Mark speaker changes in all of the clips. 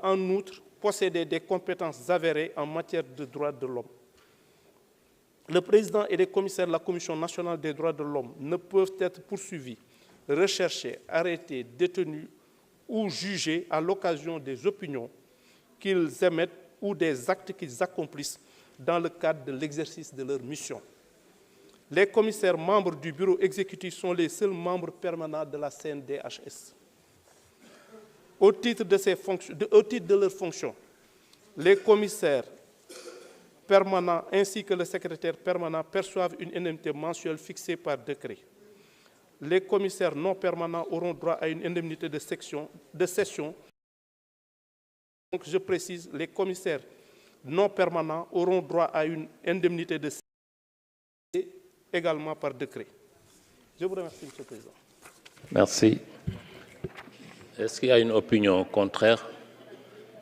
Speaker 1: en outre posséder des compétences avérées en matière de droits de l'homme. Le président et les commissaires de la Commission nationale des droits de l'homme ne peuvent être poursuivis, recherchés, arrêtés, détenus ou jugés à l'occasion des opinions qu'ils émettent ou des actes qu'ils accomplissent dans le cadre de l'exercice de leur mission. Les commissaires membres du bureau exécutif sont les seuls membres permanents de la CNDHS. Au titre de leurs fonctions, les commissaires permanents ainsi que le secrétaire permanent perçoivent une indemnité mensuelle fixée par décret. Les commissaires non permanents auront droit à une indemnité de session. Donc, je précise, les commissaires non permanents auront droit à une indemnité de session également par décret. Je vous remercie, Monsieur le Président.
Speaker 2: Merci. Est-ce qu'il y a une opinion contraire?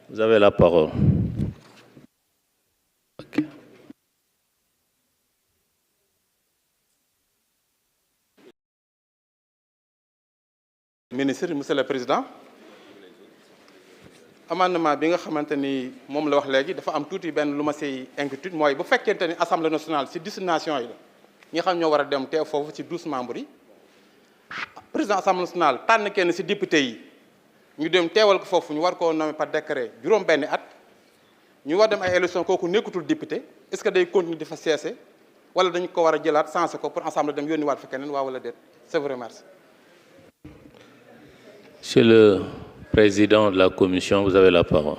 Speaker 2: Vous avez la parole. Okay.
Speaker 3: Ministre, Monsieur le Président, amendement bi nga xamante ni moom la wax léegi dafa am tuuti benn lu ma siy inquiétude mooy bu fekkente ni Assemblée nationale si 10 nations yi la ñi xam ñoo war a dem teew foofu ci 12 membres yi président Assemblée nationale tànn kenn si député yi ñu dem teewal ko foofu ñu war koo nommer par décret juróom-benni at ñu war dem ay élection kooku nekkutul député est-ce que day continuer di fa seese wala dañu ko war a jëlaat sensé ko pour Assemblée dem yónni waat fa keneen waa wala déet. Je vous remercie.
Speaker 2: Monsieur le Président de la Commission, vous avez la parole.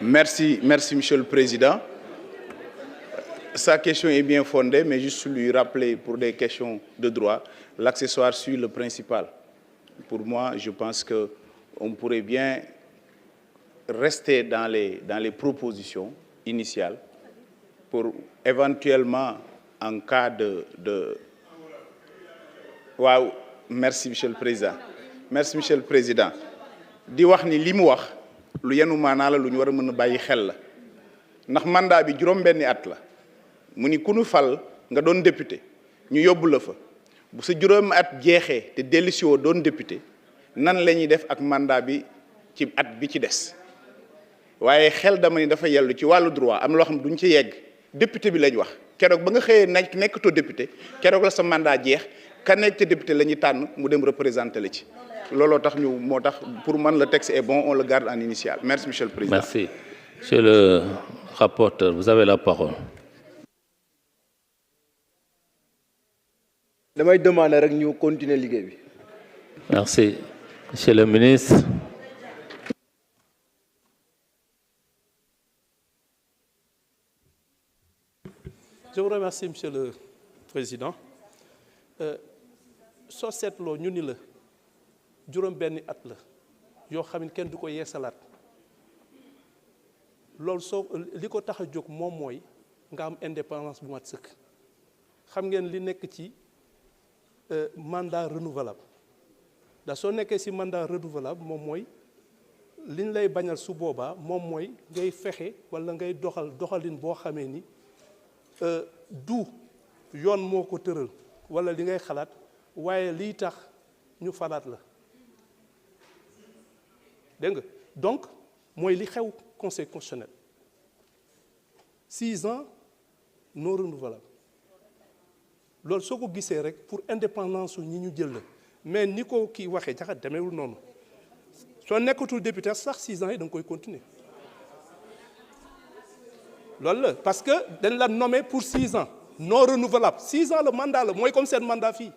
Speaker 4: Merci, Monsieur le Président. Sa question est bien fondée, mais juste lui rappeler pour des questions de droit, l'accessoire suit le principal. Pour moi, je pense qu'on pourrait bien rester dans les propositions initiales pour éventuellement, en cas de... Wow, merci, Monsieur le Président. Merci, Monsieur le Président. Di wax ni li mu wax lu yenu maanaa la lu ñu war a mën a bàyyi xel la ndax mandat bi juróom-benni at la mu ni ku nu fal nga doon député ñu yóbbu la fa bu sa juróomi at jeexee te dellusiwoo doon député nan la ñuy def ak mandat bi ci at bi ci des waaye xel dama ni dafa yellu ci wàllu droit am loo xam duñ ci yegg député bi lañ wax keroog ba nga xëyee nekkatoo député keroog la sa mandat jeex ka nekk ca député la ñuy tànn mu dem représenter la ci looloo tax ñu moo tax pour man le texte est bon on le garde en initial. Merci, Monsieur le Président.
Speaker 2: Merci. Monsieur le rapporteur, vous avez la parole.
Speaker 5: damay demander rek ñu continuer liggéey bi.
Speaker 2: Merci. Monsieur le ministre.
Speaker 1: Je vous remercie, Monsieur le Président. Soo seetloo ñu ni la juróom-benni at la yoo xam ne kenn du ko yeesalaat loolu soo li ko tax a jóg moom mooy nga am indépendance bu mat sëkk xam ngeen li nekk ci mandat renouvelable da soo nekkee ci mandat renouvelable moom mooy liñ lay bañal su boobaa moom mooy ngay fexe walla ngay doxalin boo xamee ni du yoon moo ko tëral walla li ngay xalaat waaye liy tax ñu falaat la dégg nga donc mooy li xew conseil constitutionnel 6 ans non renouvelable loolu soo ko gisee rek pour indépendance su ñi ñu jël la mais ni ko kii waxee jaxat demeewul noonu soo nekkatul député sax 6 ans yi da nga koy continuer loolu la parce que dañ la nommé pour 6 ans non renouvelable 6 ans le mandat la mooy comme seen mandat fii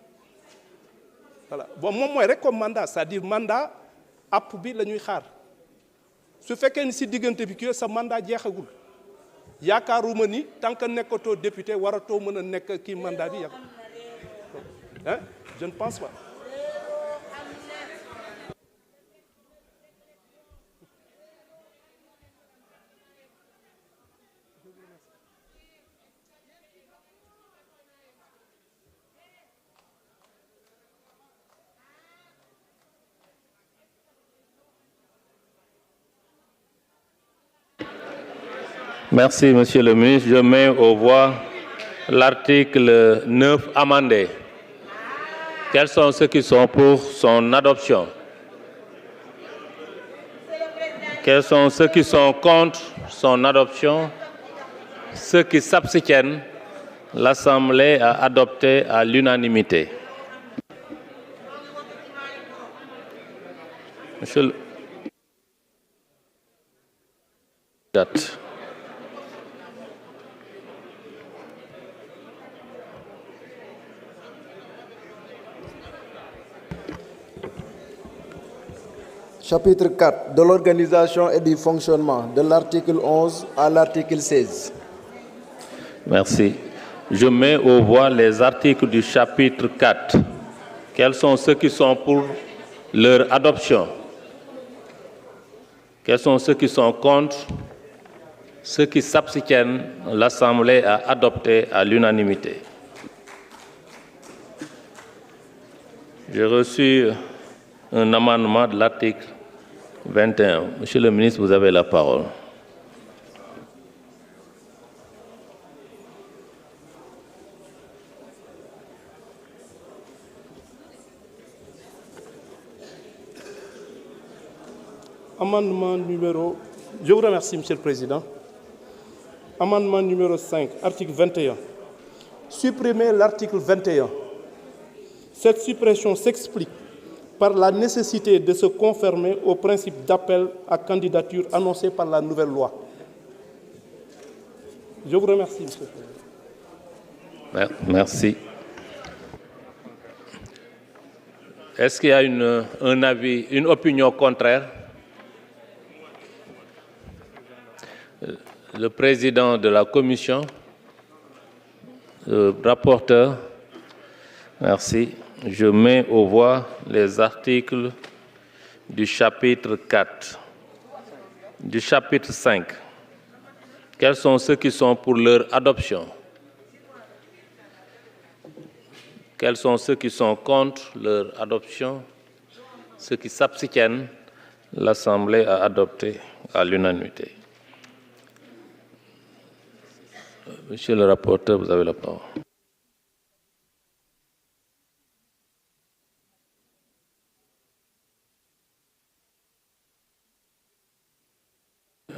Speaker 1: voilà bon moom mooy rek comme mandat c'est-à-dire mandat app bi la ñuy xaar su fekkee ni si diggante bi kii sa mandat jeexagul yaakaaruma ni tant que nekkatoo député waratoo mën a nekk kii mandat bi hein je ne pense pas.
Speaker 2: Merci, Monsieur le ministre. Je mets aux voix l'article 9 amendé. Quels sont ceux qui sont pour son adoption? Quels sont ceux qui sont contre son adoption? Ceux qui s'abstiennent? L'Assemblée a adopté à l'unanimité. Monsieur le... Date.
Speaker 5: Chapitre 4 de l'organisation et du fonctionnement, de l'article 11 à l'article 16.
Speaker 2: Merci. Je mets aux voix les articles du chapitre 4. Quels sont ceux qui sont pour leur adoption? Quels sont ceux qui sont contre? Ceux qui s'abstiennent? L'Assemblée a adopté à l'unanimité. J'ai reçu un amendement de l'article 21. Monsieur le ministre, vous avez la parole.
Speaker 1: Amendement numéro... Je vous remercie, Monsieur le Président. Amendement numéro 5, article 21. Supprimer l'article 21. Cette suppression s'explique par la nécessité de se conformer au principe d'appel à candidature annoncé par la nouvelle loi. Je vous remercie, Monsieur le Président.
Speaker 2: Merci. Est-ce qu'il y a un avis, une opinion contraire? Le président de la commission, le rapporteur, merci. Je mets aux voix les articles du chapitre 4, du chapitre 5. Quels sont ceux qui sont pour leur adoption? Quels sont ceux qui sont contre leur adoption? Ceux qui s'abstiennent? L'Assemblée a adopté à l'unanimité. Monsieur le rapporteur, vous avez la parole.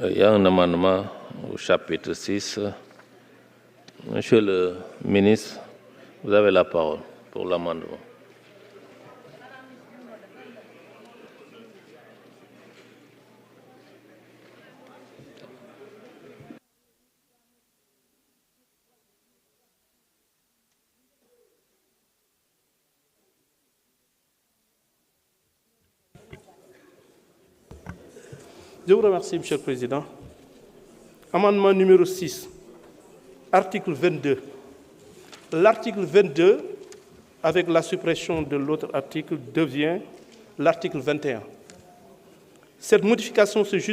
Speaker 2: Il y a un amendement au chapitre 6. Monsieur le ministre, vous avez la parole pour l'amendement.
Speaker 1: Je vous remercie, Monsieur le Président. Amendement numéro 6, article 22. L'article 22, avec la suppression de l'autre article, devient l'article 21. Cette modification se justifie